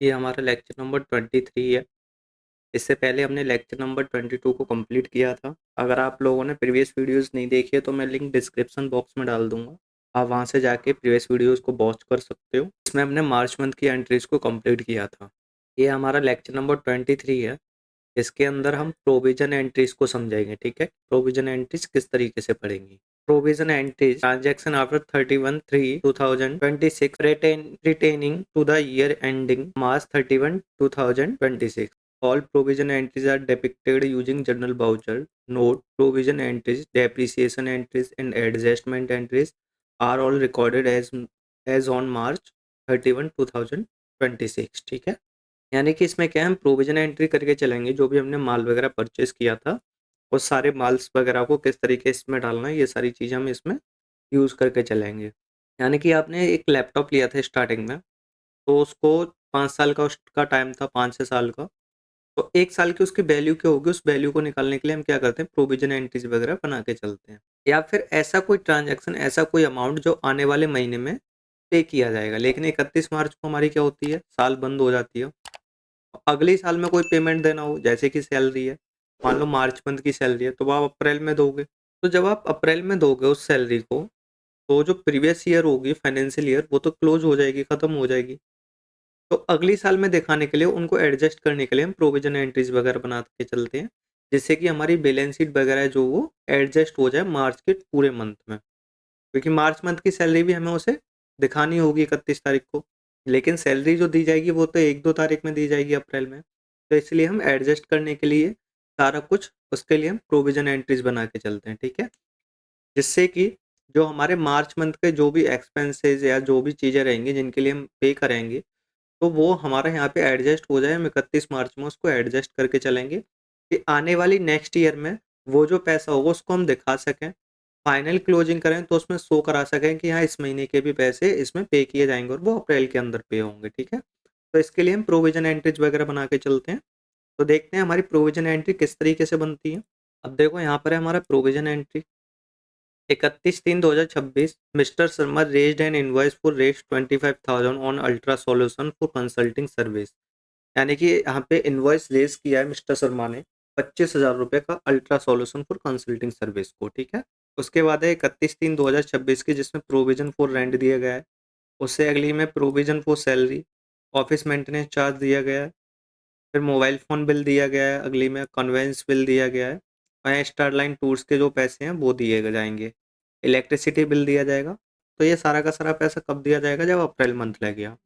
ये हमारा lecture number 23 है। इससे पहले हमने लेक्चर नंबर 22 को कंप्लीट किया था। अगर आप लोगों ने प्रीवियस वीडियोस नहीं देखी है तो मैं लिंक डिस्क्रिप्शन बॉक्स में डाल दूंगा। आप वहां से जाके प्रीवियस वीडियोस को वॉच कर सकते हो। इसमें हमने मार्च मंथ की एंट्रीज को कंप्लीट किया था। ये हमारा लेक्चर नंबर 23 है। इसके अंदर हम प्रोविजन एंट्रीज को समझेंगे। ठीक है, प्रोविजन एंट्रीज किस तरीके से पढ़ेंगे। Provision entries transaction after 31/3/2026 retaining to the year ending March 31, 2026. All provision entries are depicted using journal voucher. Note: provision entries, depreciation entries, and adjustment entries are all recorded as on March 31, 2026. ठीक है, यानी कि इसमें क्या है, हम provision entry करके चलेंगे। जो भी हमने माल वगैरह परचेस किया था वो सारे माल्स वगैरह को किस तरीके इसमें डालना है, ये सारी चीज़ें हम इसमें यूज़ करके चलेंगे। यानी कि आपने एक लैपटॉप लिया था स्टार्टिंग में, तो उसको 5 साल का उसका टाइम था, 5 से 6 साल का। तो 1 साल की उसकी वैल्यू क्या होगी, उस वैल्यू को निकालने के लिए हम क्या करते हैं, प्रोविजन एंट्रीज वगैरह बना के चलते हैं। या फिर ऐसा कोई ट्रांजैक्शन, ऐसा कोई अमाउंट जो आने वाले महीने में पे किया जाएगा, लेकिन 31 मार्च को हमारी क्या होती है, साल बंद हो जाती है। अगले साल में कोई पेमेंट देना हो, जैसे कि सैलरी है, मान लो मार्च मंथ की सैलरी है तो वो आप अप्रैल में दोगे। तो जब आप अप्रैल में दोगे उस सैलरी को, तो जो प्रीवियस ईयर होगी फाइनेंशियल ईयर, वो तो क्लोज हो जाएगी, खत्म हो जाएगी। तो अगली साल में दिखाने के लिए, उनको एडजस्ट करने के लिए हम प्रोविजन एंट्रीज वगैरह बना के चलते हैं, जिससे कि हमारी बैलेंस शीट वगैरह जो वो एडजस्ट हो जाए मार्च के पूरे मंथ में। क्योंकि मार्च मंथ की सैलरी भी हमें उसे दिखानी होगी 31 तारीख को, लेकिन सैलरी जो दी जाएगी वो तो 1-2 तारीख में दी जाएगी अप्रैल में। तो इसलिए हम एडजस्ट करने के लिए सारा कुछ, उसके लिए हम प्रोविजन एंट्रीज बना के चलते हैं। ठीक है, जिससे कि जो हमारे मार्च मंथ के जो भी एक्सपेंसेस या जो भी चीज़ें रहेंगी जिनके लिए हम पे करेंगे, तो वो हमारा यहाँ पे एडजस्ट हो जाए। हम 31 मार्च में उसको एडजस्ट करके चलेंगे कि आने वाली नेक्स्ट ईयर में वो जो पैसा होगा उसको हम दिखा सकें। फाइनल क्लोजिंग करें तो उसमें शो करा सकें कि हाँ, इस महीने के भी पैसे इसमें पे किए जाएंगे और वो अप्रैल के अंदर पे होंगे। ठीक है, तो इसके लिए हम प्रोविजन एंट्रीज वगैरह बना के चलते हैं। तो देखते हैं हमारी प्रोविजन एंट्री किस तरीके से बनती है। अब देखो यहाँ पर है हमारा provision entry. 31/3/2026 mister Sharma raised N invoice for rate 25,000 on ultra solution for consulting service. यानी कि यहाँ पे इनवॉइस रेज किया है मिस्टर शर्मा ने 25,000 रुपये का ultra solution for consulting service को। ठीक है, उसके बाद है 31/3/2026 की, जिसमें प्रोविजन फॉर रेंट दिया गया है। उससे अगली में provision for salary, office maintenance charge दिया गया है। फिर मोबाइल फ़ोन बिल दिया गया है, अगली में कन्वेंस बिल दिया गया है, और यहाँ स्टारलाइन टूर्स के जो पैसे हैं वो दिए जाएंगे। इलेक्ट्रिसिटी बिल दिया जाएगा। तो ये सारा का सारा पैसा कब दिया जाएगा, जब अप्रैल मंथ लग गया।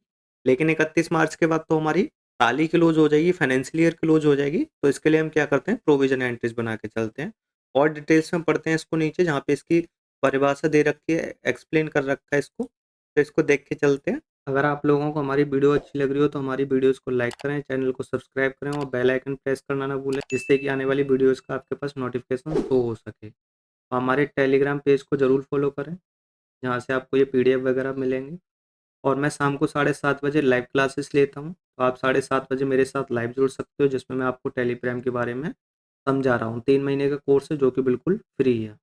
लेकिन 31 मार्च के बाद तो हमारी साल ही क्लोज हो जाएगी, फाइनेंशियल ईयर क्लोज हो जाएगी। तो इसके लिए हम क्या करते हैं, प्रोविजन एंट्रीज बना के चलते हैं। और डिटेल्स में पढ़ते हैं इसको नीचे, जहाँ पे इसकी परिभाषा दे रखी है, एक्सप्लेन कर रखा है इसको। तो इसको देख के चलते हैं। अगर आप लोगों को हमारी वीडियो अच्छी लग रही हो तो हमारी वीडियोस को लाइक करें, चैनल को सब्सक्राइब करें और बेल आइकन प्रेस करना ना भूलें, जिससे कि आने वाली वीडियोस का आपके पास नोटिफिकेशन शो हो सके। हमारे टेलीग्राम पेज को ज़रूर फॉलो करें, जहाँ से आपको ये पीडीएफ वगैरह मिलेंगे। और मैं शाम को 7:30 बजे लाइव क्लासेस लेता हूँ, तो आप 7:30 बजे मेरे साथ लाइव जुड़ सकते हो, जिसमें मैं आपको टेलीग्राम के बारे में समझा रहा हूँ। 3 महीने का कोर्स है जो कि बिल्कुल फ्री है।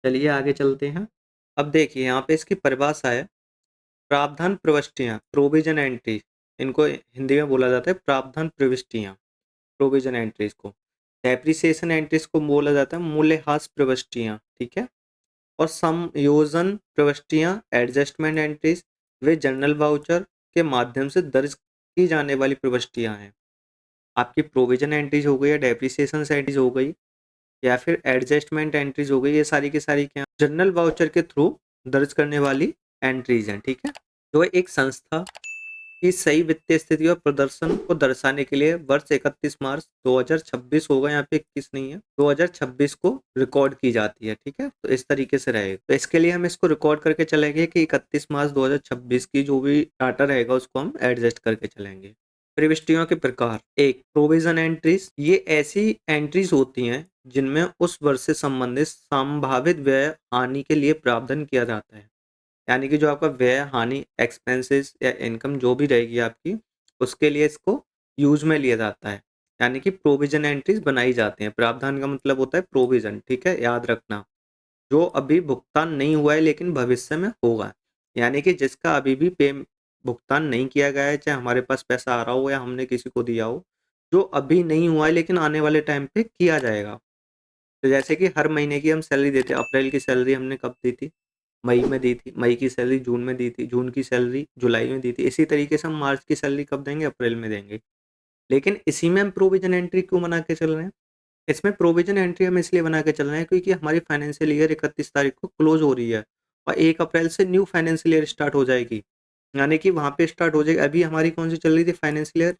चलिए आगे चलते हैं। अब देखिए यहाँ पे इसकी परिभाषा है, प्रावधान प्रविष्टियाँ, प्रोविजन एंट्री। इनको हिंदी में बोला जाता है प्रावधान प्रविष्टियाँ, प्रोविजन एंट्रीज को। डेप्रिसिएशन एंट्रीज को बोला जाता है मूल्यह्रास प्रविष्टियाँ। ठीक है, और समायोजन प्रविष्टियाँ, एडजस्टमेंट एंट्रीज, वे जनरल वाउचर के माध्यम से दर्ज की जाने वाली प्रविष्टियाँ हैं। आपकी प्रोविजन एंट्रीज हो गई या डेप्रिसिएशन एंट्रीज हो गई या फिर एडजस्टमेंट एंट्रीज हो गई, ये सारी की सारी क्या, जनरल वाउचर के थ्रू दर्ज करने वाली एंट्रीज हैं। ठीक है, जो एक संस्था की सही वित्तीय स्थिति और प्रदर्शन को दर्शाने के लिए वर्ष 31 मार्च 2026 होगा, यहाँ पे 21 नहीं है, 2026 को रिकॉर्ड की जाती है। ठीक है, तो इस तरीके से रहेगा। तो इसके लिए हम इसको रिकॉर्ड करके चलेंगे कि 31 मार्च 2026 की जो भी डाटा रहेगा उसको हम एडजस्ट करके चलेंगे। प्रविष्टियों के प्रकार, एक प्रोविजन एंट्रीज, ये ऐसी एंट्रीज होती हैं जिनमें उस वर्ष से संबंधित संभावित व्यय हानि के लिए प्रावधान किया जाता है। यानी कि जो आपका व्यय हानि, एक्सपेंसेस या इनकम जो भी रहेगी आपकी, उसके लिए इसको यूज में लिया जाता है। यानी कि प्रोविजन एंट्रीज बनाई जाती हैं। प्रावधान का मतलब होता है प्रोविजन। ठीक है, याद रखना, जो अभी भुगतान नहीं हुआ है लेकिन भविष्य में होगा, यानी कि जिसका अभी भी पे भुगतान नहीं किया गया है, चाहे हमारे पास पैसा आ रहा हो या हमने किसी को दिया हो, जो अभी नहीं हुआ है लेकिन आने वाले टाइम पे किया जाएगा। तो जैसे कि हर महीने की हम सैलरी देते हैं, अप्रैल की सैलरी हमने कब दी थी? मई में दी थी, मई की सैलरी जून में दी थी, जून की सैलरी जुलाई में दी थी, इसी तरीके से हम मार्च की सैलरी कब देंगे? अप्रैल में देंगे। लेकिन इसी में हम प्रोविज़न एंट्री क्यों बना के चल रहे हैं? इसमें प्रोविज़न एंट्री हम इसलिए बना के चल रहे हैं क्योंकि हमारी फाइनेंशियल ईयर 31 तारीख को क्लोज़ हो रही है और 1 अप्रैल से न्यू फाइनेंशियल ईयर स्टार्ट हो जाएगी। यानी कि वहाँ पे स्टार्ट हो जाएगी। अभी हमारी कौन-सी चल रही थी फाइनेंशियल ईयर?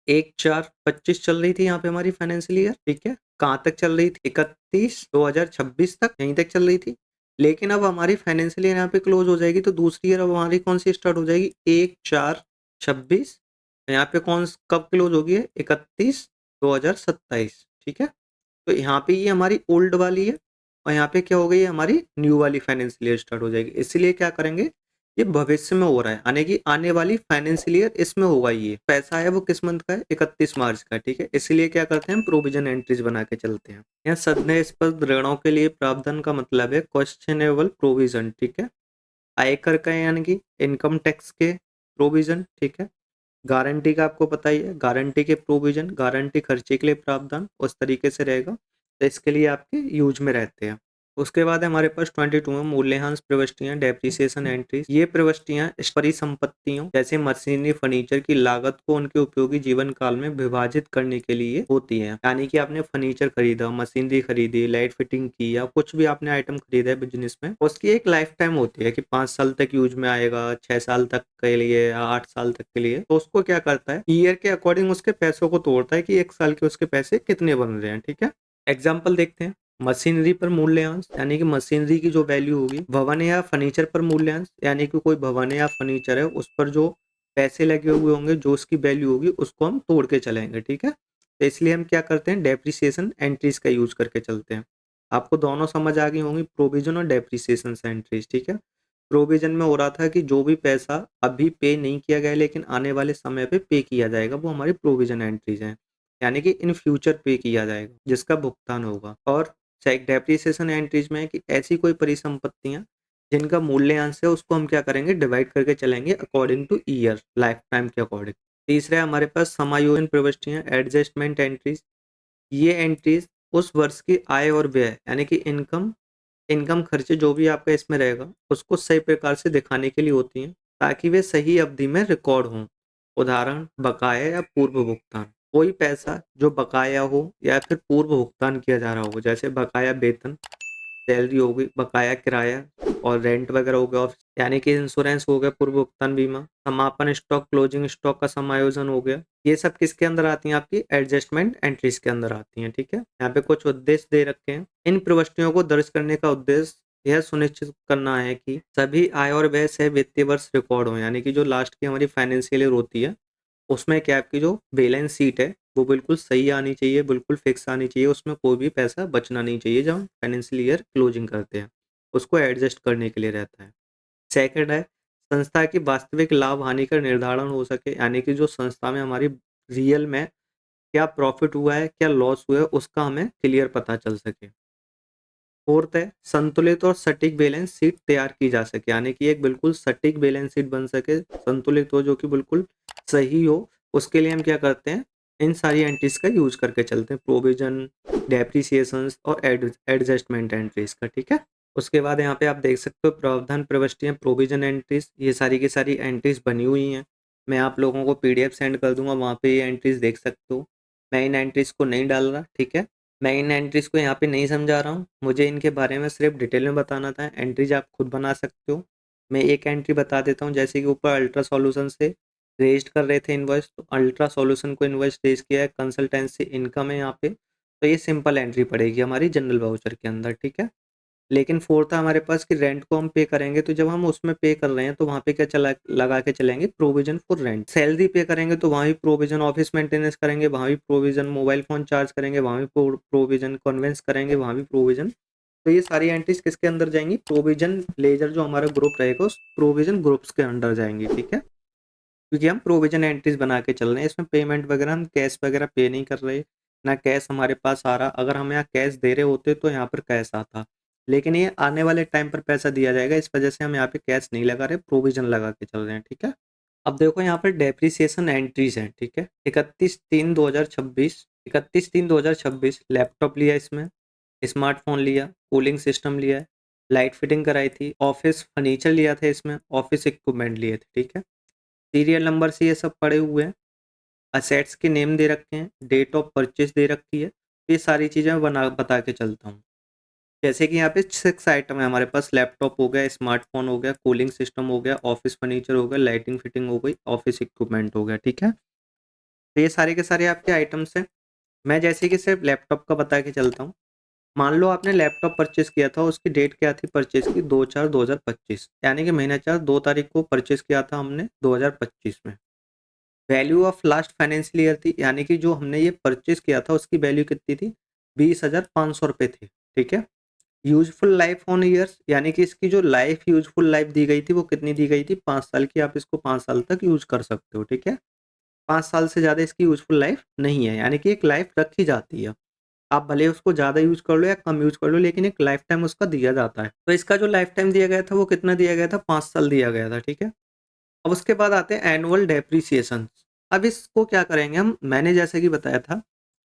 1/4/25 चल रही थी यहाँ पे हमारी फाइनेंशियल ईयर, ठीक है? कहाँ तक चल रही थी? 31/2026 तक, यहीं तक चल रही थी। लेकिन अब हमारी फाइनेंशियल ईयर यहाँ पे क्लोज़ हो जाएगी, तो दूसरी ईयर अब हमारी कौन-सी स्टार्ट हो जाएगी? 1/4/26। यहाँ पे कब क्लोज़ होगी ये? 31/2027, ठीक है? तो यहाँ पे ये हमारी ओल्ड वाली है और यहाँ पे क्या हो गई? हमारी न्यू वाली फाइनेंशियल ईयर स्टार्ट हो जाएगी। इसलिए क्या करेंगे? ये भविष्य में हो रहा है, यानी कि आने वाली फाइनेंशियल ईयर इसमें होगा ये। पैसा है वो किस मंथ का है? 31 मार्च का, ठीक है? इसलिए क्या करते हैं? प्रोविज़न एंट्रीज़ बना के चलते हैं। यहाँ संदेहास्पद ऋणों के लिए प्रावधान का मतलब है क्वेश्चनेबल प्रोविज़न, ठीक है? आयकर का यानी कि इनकम टैक्स के प्रोविज़न, ठीक है? गारंटी का आपको पता ही है, गारंटी के प्रोविज़न, गारंटी खर्चे के लिए प्रावधान उस तरीके से रहेगा, तो इसके लिए आपके यूज़ में रहते हैं। उसके बाद है हमारे पास 22 में मूल्यह्रास प्रविष्टियाँ, डेप्रिसिएशन एंट्रीज। ये प्रविष्टियाँ इस परिसंपत्तियों जैसे मशीनरी, फर्नीचर की लागत को उनके उपयोगी जीवन काल में विभाजित करने के लिए होती हैं। यानी कि आपने फर्नीचर खरीदा, मशीनरी खरीदी, लाइट फिटिंग की या कुछ भी आपने आइटम खरीदा है बिजनेस में, उसकी एक लाइफ टाइम होती है कि 5 साल तक यूज में आएगा, 6 साल तक के लिए या 8 साल तक के लिए। तो उसको क्या करता है, ईयर के अकॉर्डिंग उसके पैसों को तोड़ता है कि 1 साल के उसके पैसे कितने बन रहे हैं, ठीक है? एग्जाम्पल देखते हैं। मशीनरी पर मूल्यांश यानी कि मशीनरी की जो वैल्यू होगी, भवन या फर्नीचर पर मूल्यांश यानी कि कोई भवन या फर्नीचर है उस पर जो पैसे लगे हुए होंगे, जो उसकी वैल्यू होगी उसको हम तोड़ के चलेंगे, ठीक है? तो इसलिए हम क्या करते हैं? डेप्रिसिएशन एंट्रीज का यूज करके चलते हैं। आपको दोनों समझ आ गई होंगी, प्रोविजन और डेप्रिसिएशन एंट्रीज, ठीक है? प्रोविजन में हो रहा था कि जो भी पैसा अभी पे नहीं किया गया लेकिन आने वाले समय पे पे किया जाएगा, वो हमारी प्रोविजन एंट्रीज हैं। यानी कि इन फ्यूचर पे किया जाएगा, जिसका भुगतान होगा। और डेप्रिसिएशन एंट्रीज में है कि ऐसी कोई परिसंपत्तियां जिनका मूल्यांश है उसको हम क्या करेंगे? डिवाइड करके चलेंगे according two year, life time के अकॉर्डिंग। तीसरा है हमारे पास समायोजन प्रविष्टियां, एडजस्टमेंट एंट्रीज। ये एंट्रीज उस वर्ष की आय और व्यय यानी कि इनकम इनकम खर्चे जो भी आपका इसमें रहेगा उसको सही प्रकार से दिखाने के लिए होती हैं, ताकि वे सही अवधि में रिकॉर्ड हों। उदाहरण, बकाया या पूर्व भुगतान। कोई पैसा जो बकाया हो या फिर पूर्व भुगतान किया जा रहा हो, जैसे बकाया वेतन, सैलरी हो गई, बकाया किराया और रेंट वगैरह हो गया, यानी कि इंश्योरेंस हो गया, पूर्व भुगतान बीमा, समापन स्टॉक, क्लोजिंग स्टॉक का समायोजन हो गया। ये सब किसके अंदर आती हैं? आपकी एडजस्टमेंट एंट्रीज के अंदर आती हैं, ठीक है? यहाँ पे कुछ उद्देश्य दे रखे हैं। इन प्रविष्टियों को दर्ज करने का उद्देश्य यह सुनिश्चित करना है कि सभी आय और व्यय सह वित्तीय वर्ष रिकॉर्ड हो, यानी कि जो लास्ट की हमारी फाइनेंशियल ईयर होती है उसमें क्या आपकी जो बैलेंस शीट है वो बिल्कुल सही आनी चाहिए, बिल्कुल फिक्स आनी चाहिए, उसमें कोई भी पैसा बचना नहीं चाहिए जब हम फाइनेंशियल ईयर क्लोजिंग करते हैं, उसको एडजस्ट करने के लिए रहता है। सेकंड है, संस्था की वास्तविक लाभ हानि का निर्धारण हो सके, यानी कि जो संस्था में हमारी रियल में क्या प्रॉफिट हुआ है, क्या लॉस हुआ है, उसका हमें क्लियर पता चल सके। फोर्थ है, संतुलित और सटीक बैलेंस शीट तैयार की जा सके, यानी कि एक बिल्कुल सटीक बैलेंस शीट बन सके, संतुलित हो, जो कि बिल्कुल सही हो। उसके लिए हम क्या करते हैं? इन सारी एंट्रीज का यूज करके चलते हैं, प्रोविजन, डेप्रिसिएशन और एडजस्टमेंट एंट्रीज का, ठीक है? उसके बाद यहाँ पे आप देख सकते हो प्रावधान प्रविष्टियाँ, प्रोविजन एंट्रीज, ये सारी की सारी एंट्रीज बनी हुई हैं। मैं आप लोगों को पीडीएफ सेंड कर दूंगा, वहाँ पे ये एंट्रीज देख सकते हो। मैं इन एंट्रीज को नहीं डाल रहा, ठीक है? मैं इन एंट्रीज को यहाँ पे नहीं समझा रहा हूँ, मुझे इनके बारे में सिर्फ डिटेल में बताना था। एंट्रीज आप खुद बना सकते हो। मैं एक एंट्री बता देता हूँ, जैसे कि ऊपर अल्ट्रा सॉल्यूशन से रेज्ड कर रहे थे इनवॉइस, तो अल्ट्रा सॉल्यूशन को इनवॉइस रेज किया है, कंसल्टेंसी इनकम है यहाँ पे, तो ये सिंपल एंट्री पड़ेगी हमारी जनरल वाउचर के अंदर, ठीक है? लेकिन फोर्थ है हमारे पास कि रेंट को हम पे करेंगे, तो जब हम उसमें पे कर रहे हैं तो वहाँ पे क्या चला लगा के चलेंगे? Provision for rent. सैलरी पे करेंगे तो वहाँ भी प्रोविजन, ऑफिस मेंटेनेंस करेंगे वहाँ भी प्रोविजन, मोबाइल फोन चार्ज करेंगे वहाँ भी प्रोविजन, कन्वेंस करेंगे वहाँ भी प्रोविजन। तो ये सारी एंट्रीज किसके अंदर जाएंगी? प्रोविजन लेजर जो हमारा ग्रुप रहेगा उस प्रोविजन ग्रुप्स के अंडर जाएंगी, ठीक है? क्योंकि हम प्रोविजन एंट्रीज बना के चल रहे हैं, इसमें पेमेंट वगैरह हम कैश वगैरह पे नहीं कर रहे, ना कैश हमारे पास आ रहा। अगर हम यहाँ कैश दे रहे होते तो यहाँ पर कैश आता, लेकिन ये आने वाले टाइम पर पैसा दिया जाएगा, इस वजह से हम यहाँ पे कैश नहीं लगा रहे, प्रोविजन लगा के चल रहे हैं, ठीक है? अब देखो यहाँ पर डेप्रिसिएशन एंट्रीज हैं, ठीक है। 31/3/2026, 31/3/2026 लैपटॉप लिया इसमें, स्मार्टफोन लिया, कूलिंग सिस्टम लिया है, लाइट फिटिंग कराई थी, ऑफिस फर्नीचर लिया था इसमें, ऑफिस इक्विपमेंट लिए थे, ठीक है। सीरियल नंबर से ये सब पड़े हुए हैं, असेट्स के नेम दे रखे हैं, डेट ऑफ परचेज दे रखी है। ये सारी चीज़ें मैं बता के चलता हूँ। जैसे कि यहाँ पे 6 आइटम है हमारे पास, लैपटॉप हो गया, स्मार्टफोन हो गया, कूलिंग सिस्टम हो गया, ऑफिस फर्नीचर हो गया, लाइटिंग फिटिंग हो गई, ऑफिस इक्विपमेंट हो गया, ठीक है। तो ये सारे के सारे आपके आइटम्स हैं। मैं जैसे कि सिर्फ लैपटॉप का बता के चलता हूँ। मान लो आपने लैपटॉप परचेज किया था, उसकी डेट क्या थी परचेज की, 2/4/2025, यानी कि महीना 4 2 तारीख को परचेज किया था हमने 2025 में। Value of last financial year थी, यानी कि जो हमने ये परचेज किया था उसकी वैल्यू कितनी थी, 20,500 रुपये थी, ठीक है। यूजफुल लाइफ ऑन ईयर्स, यानी कि इसकी जो लाइफ यूजफुल लाइफ दी गई थी वो कितनी दी गई थी, 5 साल की। आप इसको 5 साल तक यूज कर सकते हो, ठीक है। 5 साल से ज़्यादा इसकी यूजफुल लाइफ नहीं है, यानी कि एक लाइफ रखी जाती है। आप भले उसको ज़्यादा यूज कर लो या कम यूज कर लो, लेकिन एक लाइफ टाइम उसका दिया जाता है। तो इसका जो लाइफ टाइम दिया गया था वो कितना दिया गया था, 5 साल दिया गया था, ठीक है। अब उसके बाद आते हैं एनुअल डेप्रिसिएशन। अब इसको क्या करेंगे हम, मैंने जैसे कि बताया था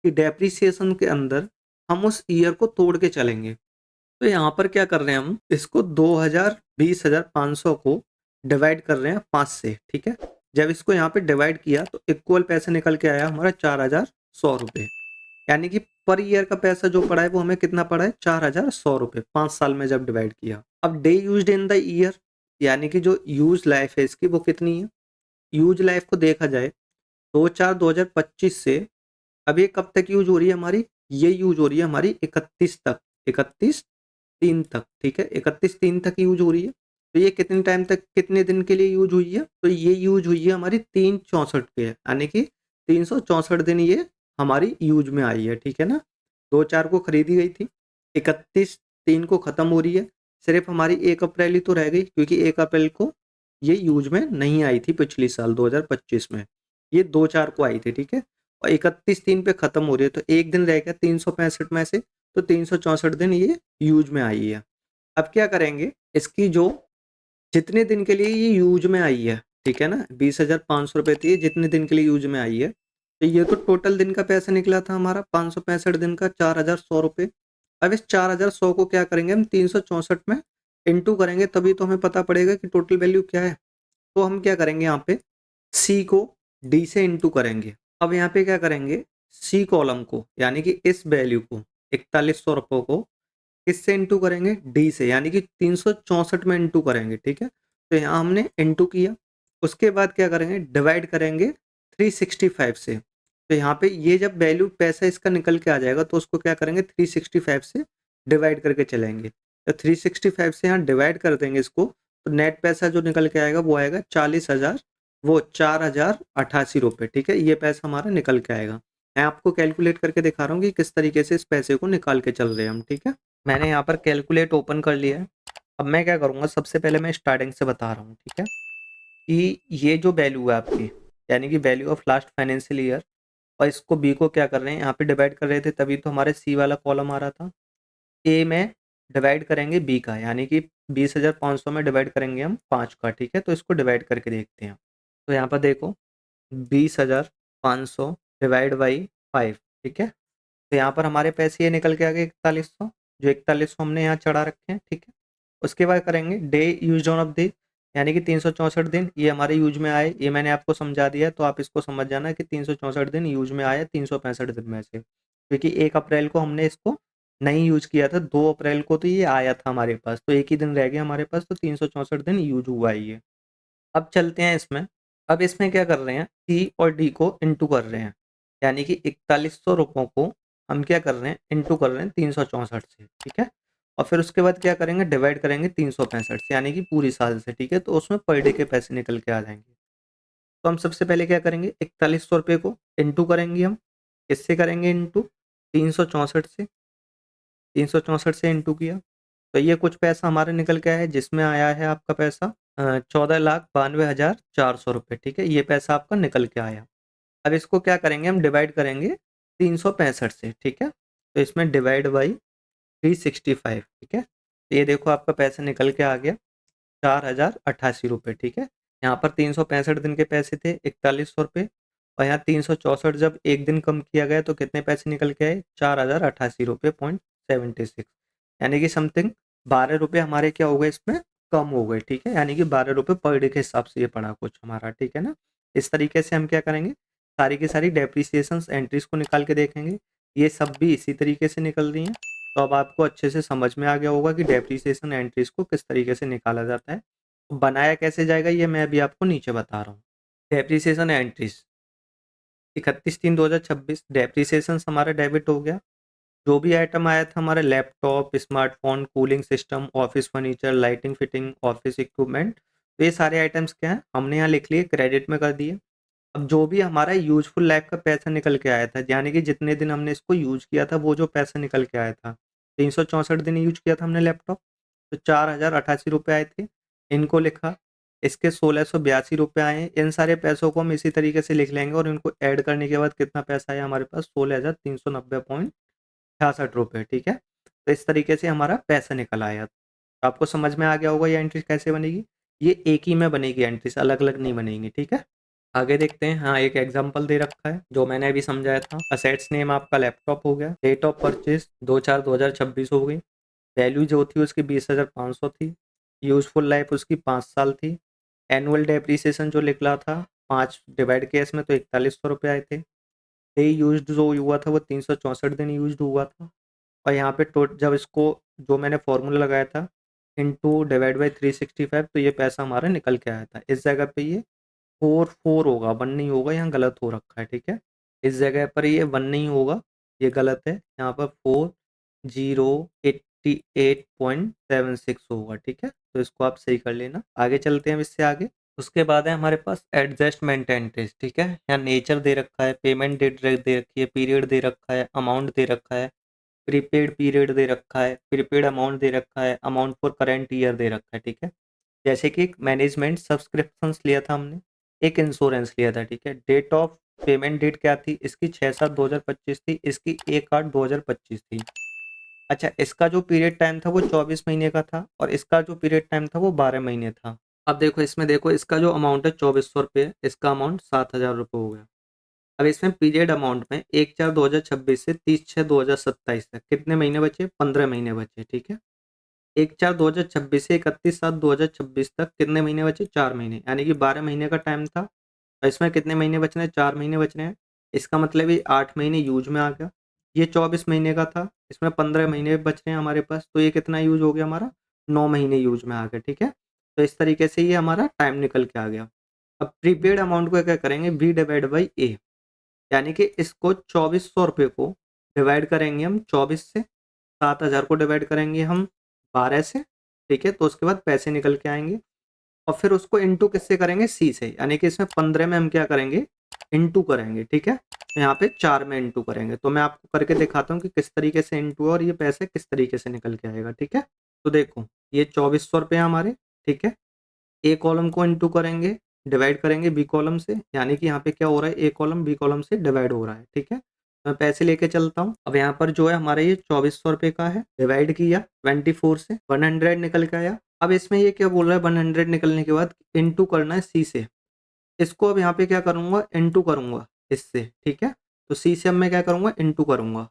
कि डेप्रिसिएशन के अंदर हम उस ईयर को तोड़ के चलेंगे। तो यहाँ पर क्या कर रहे हैं हम, इसको 2000 20,500 को डिवाइड कर रहे हैं 5 से, ठीक है। जब इसको यहाँ पे डिवाइड किया तो इक्वल पैसा निकल के आया हमारा 4,100 रुपये, यानी कि पर ईयर का पैसा जो पड़ा है वो हमें कितना पड़ा है, 4,100 रुपये, 5 साल में जब डिवाइड किया। अब day used in the year, यानी कि जो यूज लाइफ है इसकी वो कितनी है। यूज लाइफ को देखा जाए 2/4/2025 से अब ये कब तक यूज हो रही है हमारी, ये यूज हो रही है हमारी 31 तक, 31/3 तक, ठीक है। 31/3 तक यूज हो रही है। तो ये कितने टाइम तक, कितने दिन के लिए यूज हुई है, तो ये यूज हुई है हमारी 364 के, यानी कि 364 दिन ये हमारी यूज में आई है, ठीक है ना। 2/4 को खरीदी गई थी, 31/3 को खत्म हो रही है, सिर्फ हमारी 1 अप्रैल ही तो रह गई, क्योंकि 1 अप्रैल को ये यूज में नहीं आई थी पिछली साल 2025 में, ये 2/4 को आई थी, ठीक है। और 31/3 पे खत्म हो रही है, तो एक दिन रह गया 365 में से, तो 364 दिन ये यूज में आई है। अब क्या करेंगे, इसकी जो जितने दिन के लिए ये यूज में आई है, ठीक है ना, 20,500 रुपये थी, जितने दिन के लिए यूज में आई है, तो ये तो टोटल दिन का पैसा निकला था हमारा 565 दिन का, 4,100 रुपये। अब इस 4,100 को क्या करेंगे हम, 364 में इंटू करेंगे, तभी तो हमें पता पड़ेगा कि टोटल वैल्यू क्या है। तो हम क्या करेंगे, यहाँ पे सी को डी से इंटू करेंगे। अब यहाँ पे क्या करेंगे, सी कॉलम को, यानी कि इस वैल्यू को 4100 रुपये को किससे इंटू करेंगे, डी से, यानी कि 364 में इंटू करेंगे, ठीक है। तो यहाँ हमने इंटू किया, उसके बाद क्या करेंगे, डिवाइड करेंगे 365 से। तो यहाँ पे ये जब वैल्यू पैसा इसका निकल के आ जाएगा तो उसको क्या करेंगे, 365 से डिवाइड करके चलेंगे। तो 365 से यहाँ डिवाइड कर देंगे इसको, तो नेट पैसा जो निकल के आएगा वो आएगा 40,000, वो 4,088 रुपये, ठीक है। ये पैसा हमारा निकल के आएगा। मैं आपको कैलकुलेट करके दिखा रहा हूँ कि किस तरीके से इस पैसे को निकाल के चल रहे हैं हम, ठीक है। मैंने यहाँ पर कैलकुलेट ओपन कर लिया है। अब मैं क्या करूँगा, सबसे पहले मैं स्टार्टिंग से बता रहा हूँ, ठीक है, कि ये जो वैल्यू है आपकी, यानी कि value of last financial year, और इसको बी को क्या कर रहे हैं, यहाँ पे डिवाइड कर रहे थे, तभी तो हमारे सी वाला कॉलम आ रहा था। ए में डिवाइड करेंगे बी का, यानी कि 20,500 में डिवाइड करेंगे हम 5 का, ठीक है। तो इसको डिवाइड करके देखते हैं। तो यहाँ पर देखो 20,500 डिवाइड बाई 5, ठीक है। तो यहाँ पर हमारे पैसे ये निकल के आ गए 4100, जो 4100 हमने यहाँ चढ़ा रखे हैं, ठीक है। उसके बाद करेंगे day use on of the, यानी कि 364 दिन ये हमारे यूज में आए, ये मैंने आपको समझा दिया है, तो आप इसको समझ जाना कि 364 दिन यूज में आए 365 दिन में से, क्योंकि 1 अप्रैल को हमने इसको नहीं यूज किया था, 2 अप्रैल को तो ये आया था हमारे पास, तो एक ही दिन रह गया हमारे पास, तो 364 दिन यूज हुआ है ये। अब चलते हैं इसमें। अब इसमें क्या कर रहे हैं, सी और डी को इंटू कर रहे हैं, यानी कि 4100 रुपयों को हम क्या कर रहे हैं, इंटू कर रहे हैं 364 से, ठीक है। और फिर उसके बाद क्या करेंगे, डिवाइड करेंगे 365 से, यानी कि पूरी साल से, ठीक है। तो उसमें पर डे के पैसे निकल के आ जाएंगे। तो हम सबसे पहले क्या करेंगे, 4100 रुपये को इंटू करेंगे हम, किससे करेंगे इंटू, 364 से, 364 से इंटू किया, तो ये कुछ पैसा हमारे निकल के आया है, जिसमें आया है आपका पैसा 14,92,400 रुपये, ठीक है। ये पैसा आपका निकल के आया। अब इसको क्या करेंगे, हम डिवाइड करेंगे 365 से, ठीक है। तो इसमें डिवाइड बाई 365, ठीक है। तो ये देखो आपका पैसा निकल के आ गया 4,088 रुपये, ठीक है। यहाँ पर 365 दिन के पैसे थे 4100 रुपये, और यहाँ 364 जब एक दिन कम किया गया तो कितने पैसे निकल के आए, 4088 रुपये 76, यानी कि समथिंग 12 रुपये हमारे क्या हो गए इसमें कम हो गए। ठीक है, यानी कि 12 रुपये पर डे के हिसाब से ये पड़ा कुछ हमारा। ठीक है ना, इस तरीके से हम क्या करेंगे, सारी की सारी डेप्रिसिएशन एंट्रीज को निकाल के देखेंगे। ये सब भी इसी तरीके से निकल रही हैं, तो अब आपको अच्छे से समझ में आ गया होगा कि डेप्रिसिएशन एंट्रीज को किस तरीके से निकाला जाता है। बनाया कैसे जाएगा ये मैं अभी आपको नीचे बता रहा हूँ। डेप्रिसिएशन एंट्रीज 31/3/2026 डेप्रिसिएशन हमारा डेबिट हो गया। जो भी आइटम आया था हमारा laptop, smartphone, cooling system, office furniture, lighting fitting, office equipment, तो ये सारे आइटम्स क्या है हमने यहाँ लिख लिए, क्रेडिट में कर दिए। अब जो भी हमारा यूजफुल लाइफ का पैसा निकल के आया था, यानी कि जितने दिन हमने इसको यूज किया था वो जो पैसा निकल के आया था, 364 दिन यूज किया था हमने लैपटॉप, तो 4088 रुपये आए थे, इनको लिखा। इसके 1682 रुपये आए। इन सारे पैसों को हम इसी तरीके से लिख लेंगे और इनको ऐड करने के बाद कितना पैसा आया हमारे पास, 16,390.66 रुपये। ठीक है, तो इस तरीके से हमारा पैसा निकल आया। तो आपको समझ में आ गया होगा ये एंट्री कैसे बनेगी। ये एक ही में बनेगी एंट्रीज, अलग अलग नहीं बनेंगी। ठीक है, आगे देखते हैं। हाँ, एक एग्जांपल दे रखा है जो मैंने अभी समझाया था। असेट्स नेम आपका लैपटॉप हो गया, डेट ऑफ परचेज 2/4/2026 हो गई, वैल्यू जो थी उसकी 20,500 थी, यूजफुल लाइफ उसकी 5 साल थी, एनुअल डेप्रिसिएशन जो निकला था 5 डिवाइड केस में तो 4100 रुपये आए थे, डे यूज जो हुआ था वो 364 दिन यूज हुआ था, और यहाँ पे जब इसको जो मैंने फॉर्मूला लगाया था इंटू डिवाइड बाई 365 तो ये पैसा हमारा निकल के आया था। इस जगह पे ये 4 होगा, 1 नहीं होगा, यहाँ गलत हो रखा है। ठीक है, इस जगह पर ये 1 नहीं होगा, ये गलत है, यहाँ पर 4088.76 होगा। ठीक है, तो इसको आप सही कर लेना। आगे चलते हैं इससे आगे। उसके बाद है हमारे पास एडजस्टमेंट एंट्रीज। ठीक है, यहाँ नेचर दे रखा है, पेमेंट डेट दे रखी है, पीरियड दे रखा है, अमाउंट दे रखा है, प्रीपेड पीरियड दे रखा है, प्रीपेड अमाउंट दे रखा है, अमाउंट फॉर करंट ईयर दे रखा है। ठीक है, जैसे कि एक मैनेजमेंट सब्सक्रिप्शंस लिया था हमने, एक इंश्योरेंस लिया था। ठीक है, डेट ऑफ पेमेंट डेट क्या थी इसकी, 6/7/2025 थी, इसकी 1/8/2025 थी। अच्छा, इसका जो पीरियड टाइम था वो 24 महीने का था और इसका जो पीरियड टाइम था वो 12 महीने था। अब देखो इसमें, देखो इसका जो अमाउंट है 2400 रुपये, इसका अमाउंट 7,000 रुपये हो गया। अब इसमें पीरियड अमाउंट में 1/4/2026 से 30/6/2027 तक कितने महीने बचे, 15 महीने बचे। ठीक है, 1/4/2026 से 31/7/2026 तक कितने महीने बचे, 4 महीने, यानी कि 12 महीने का टाइम था और इसमें कितने महीने बच रहे हैं, 4 महीने बच रहे हैं। इसका मतलब ये 8 महीने यूज में आ गया। ये 24 महीने का था, इसमें 15 महीने बच रहे हैं हमारे पास, तो ये कितना यूज हो गया हमारा, 9 महीने यूज में आ गया। ठीक है, तो इस तरीके से ये हमारा टाइम निकल के आ गया। अब प्रीपेड अमाउंट को क्या करेंगे, बी डिवाइड बाई ए, यानी कि इसको 2400 रुपये को डिवाइड करेंगे हम 24 से, 7,000 को डिवाइड करेंगे हम 12 से। ठीक है, तो उसके बाद पैसे निकल के आएंगे और फिर उसको इंटू किससे करेंगे, सी से, यानी कि इसमें 15 में हम क्या करेंगे, इंटू करेंगे। ठीक है, तो यहाँ पे 4 में इंटू करेंगे। तो मैं आपको करके दिखाता हूँ कि किस तरीके से इंटू है और ये पैसे किस तरीके से निकल के आएगा। ठीक है, तो देखो ये 2400 रुपये हमारे। ठीक है, ए कॉलम को इंटू करेंगे, डिवाइड करेंगे बी कॉलम से, यानी कि यहाँ पे क्या हो रहा है, ए कॉलम बी कॉलम से डिवाइड हो रहा है। ठीक है, तो मैं पैसे लेके चलता हूँ। अब यहाँ पर जो है हमारा ये 2400 रुपये का है, डिवाइड किया 24 से, 100 निकल के आया। अब इसमें ये क्या बोल रहा है, 100 निकलने के बाद इंटू करना है सी से, इसको अब यहाँ पे क्या करूंगा, इंटू करूंगा इससे। ठीक है, तो सी से अब मैं क्या करूंगा, इंटू करूंगा,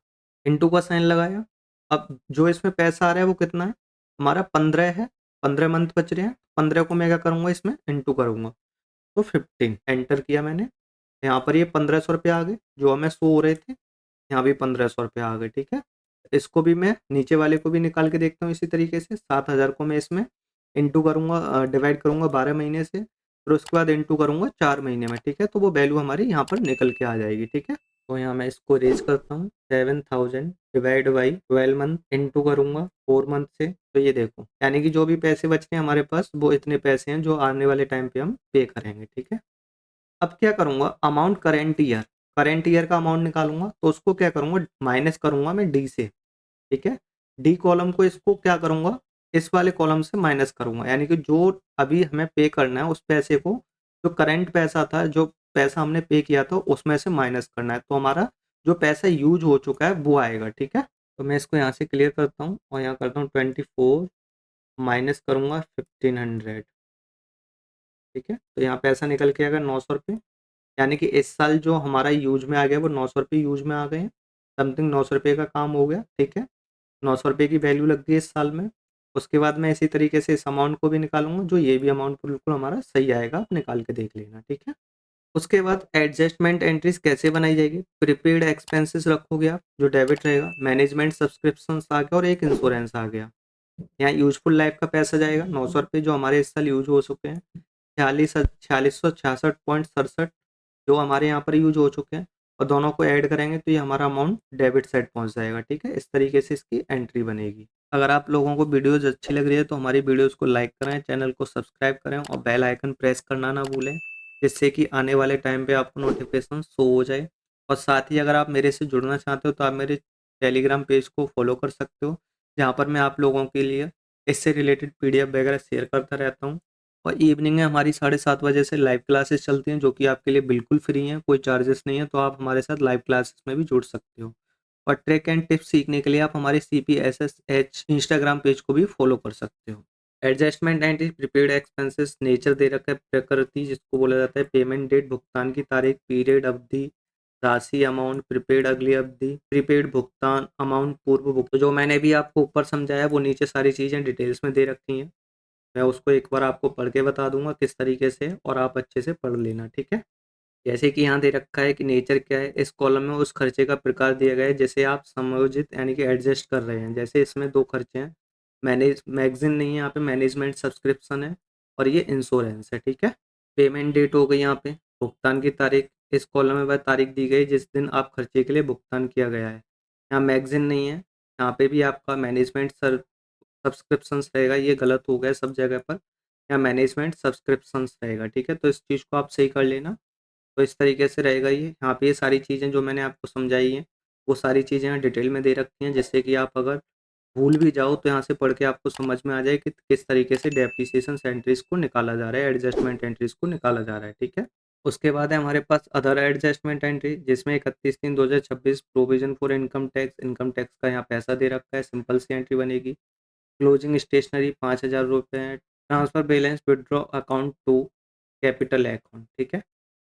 इंटू का साइन लगाया। अब जो इसमें पैसा आ रहा है वो कितना है हमारा, 15 है, 15 मंथ बच रहे हैं, 15 को मैं क्या करूंगा, इसमें इंटू करूंगा, तो 15 एंटर किया मैंने। यहाँ पर ये 1500 रुपये आ गए जो हमें शो हो रहे थे, यहाँ भी 1500 रुपये आ गए। ठीक है, इसको भी मैं नीचे वाले को भी निकाल के देखता हूँ इसी तरीके से, 7,000 को मैं इसमें इंटू करूंगा, डिवाइड करूंगा 12 महीने से, फिर उसके बाद इंटू करूंगा 4 महीने में। ठीक है, तो वो वैल्यू हमारी यहाँ पर निकल के आ जाएगी। ठीक है, तो यहाँ मैं इसको रेज करता हूँ, 7,000 डिवाइड बाई 12 मंथ इंटू करूंगा 4 मंथ से, तो ये देखो यानी कि जो भी पैसे बच रहे हैं हमारे पास वो इतने पैसे हैं जो आने वाले टाइम पे हम पे करेंगे। ठीक है, अब क्या करूंगा, अमाउंट करेंट ईयर का अमाउंट निकालूंगा, तो उसको क्या करूंगा, माइनस करूंगा मैं डी से। ठीक है, डी कॉलम को इसको क्या करूंगा, इस वाले कॉलम से माइनस करूंगा, यानी कि जो अभी हमें पे करना है उस पैसे को, जो करंट पैसा था, जो पैसा हमने पे किया था उसमें से माइनस करना है, तो हमारा जो पैसा यूज हो चुका है वो आएगा। ठीक है, तो मैं इसको यहाँ से क्लियर करता हूँ और यहाँ करता हूँ 24 माइनस करूंगा 1500। ठीक है। तो यहाँ पे ऐसा निकल के आएगा 900 रुपये, यानी कि इस साल जो हमारा यूज में आ गया वो 900 रुपये यूज में आ गए हैं। समथिंग 900 रुपये का काम हो गया, ठीक है। 900 रुपये की वैल्यू लग गई इस साल में। उसके बाद मैं इसी तरीके से इस अमाउंट को भी निकालूंगा, जो ये भी अमाउंट बिल्कुल हमारा सही आएगा, आप निकाल के देख लेना, ठीक है। उसके बाद एडजस्टमेंट एंट्रीज कैसे बनाई जाएगी? प्रीपेड एक्सपेंसेस रखोगे आप, जो डेबिट रहेगा। मैनेजमेंट सब्सक्रिप्शन आ गया और एक इंश्योरेंस आ गया। यहाँ यूजफुल लाइफ का पैसा जाएगा 900 रुपये, जो हमारे इस साल यूज हो चुके हैं। 46,666.67 जो हमारे यहाँ पर यूज हो चुके हैं, और दोनों को ऐड करेंगे तो ये हमारा अमाउंट डेबिट साइड पहुँच जाएगा, ठीक है। इस तरीके से इसकी एंट्री बनेगी। अगर आप लोगों को वीडियोज़ अच्छी लग रही है तो हमारी वीडियोज़ को लाइक करें, चैनल को सब्सक्राइब करें और बेल आइकन प्रेस करना ना भूलें, जिससे कि आने वाले टाइम पे आपको नोटिफिकेशन शो हो जाए। और साथ ही अगर आप मेरे से जुड़ना चाहते हो तो आप मेरे टेलीग्राम पेज को फॉलो कर सकते हो, जहाँ पर मैं आप लोगों के लिए इससे रिलेटेड पीडीएफ वगैरह शेयर करता रहता हूँ। और इवनिंग में हमारी 7:30 बजे से लाइव क्लासेस चलती हैं, जो कि आपके लिए बिल्कुल फ्री हैं, कोई चार्जेस नहीं है, तो आप हमारे साथ लाइव क्लासेस में भी जुड़ सकते हो। और ट्रिक एंड टिप्स सीखने के लिए आप हमारे CPSSH इंस्टाग्राम पेज को भी फॉलो कर सकते हो। Adjustment and prepaid expenses nature दे रखा है, प्रकृति जिसको बोला जाता है। पेमेंट डेट, भुगतान की तारीख, पीरियड, अवधि, राशि, अमाउंट, प्रीपेड अगली अवधि, प्रीपेड भुगतान, अमाउंट पूर्व भुगतान। जो मैंने भी आपको ऊपर समझाया वो नीचे सारी चीज़ें डिटेल्स में दे रखी हैं। मैं उसको एक बार आपको पढ़ के बता दूंगा किस तरीके से, और आप अच्छे से पढ़ लेना, ठीक है। जैसे कि यहाँ दे रखा है कि नेचर क्या है, इस कॉलम में उस खर्चे का प्रकार दिया गया है जैसे आप समायोजित यानी कि एडजस्ट कर रहे हैं। जैसे इसमें दो खर्चे हैं, मैगजीन नहीं है यहाँ पे, मैनेजमेंट सब्सक्रिप्शन है, और ये इंश्योरेंस है, ठीक है। पेमेंट डेट हो गई यहाँ पे, भुगतान की तारीख, इस कॉलम में वह तारीख दी गई जिस दिन आप खर्चे के लिए भुगतान किया गया है। यहाँ मैगजीन नहीं है, यहाँ पे भी आपका मैनेजमेंट सब्सक्रिप्शंस रहेगा, ये गलत हो गया सब जगह पर। यहाँ मैनेजमेंट सब्सक्रिप्शंस रहेगा, ठीक है। तो इस चीज़ को आप सही कर लेना। तो इस तरीके से रहेगा ये। यहाँ पे ये सारी चीज़ें जो मैंने आपको समझाई हैं, वो सारी चीज़ें यहाँ डिटेल में दे रखी हैं, जिससे कि आप अगर भूल भी जाओ तो यहाँ से पढ़ के आपको समझ में आ जाए कि किस तरीके से डेप्रिसिएशन एंट्रीज को निकाला जा रहा है, एडजस्टमेंट एंट्रीज को निकाला जा रहा है, ठीक है। उसके बाद है हमारे पास अदर एडजस्टमेंट एंट्री, जिसमें 31/3/2026 प्रोविजन फॉर इनकम टैक्स का यहाँ पैसा दे रखा है, सिंपल सी एंट्री बनेगी। क्लोजिंग स्टेशनरी 5,000 रुपये है। Transfer balance withdraw account to capital account, ठीक है।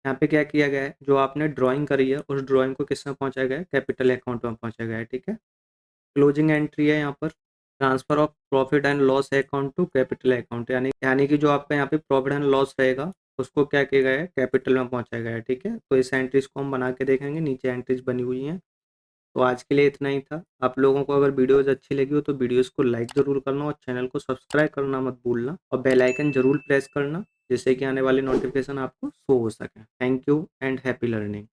यहाँ पे क्या किया गया है, जो आपने ड्राइंग करी है उस ड्राइंग को किस में पहुँचाया गया है, कैपिटल अकाउंट में पहुँचाया गया है, ठीक है। क्लोजिंग एंट्री है यहाँ पर, transfer of profit and loss account to capital account, यानी यानी कि जो आपका यहाँ पे प्रॉफिट एंड लॉस रहेगा उसको क्या किया गया है, कैपिटल में पहुँचाया गया है, ठीक है। तो इस एंट्रीज को हम बना के देखेंगे, नीचे एंट्रीज बनी हुई हैं। तो आज के लिए इतना ही था। आप लोगों को अगर वीडियोज़ अच्छी लगी हो तो वीडियोज़ को लाइक ज़रूर करना और चैनल को सब्सक्राइब करना मत भूलना, और बेल आइकन ज़रूर प्रेस करना, जिससे कि आने वाली नोटिफिकेशन आपको शो हो सके। Thank you and happy learning.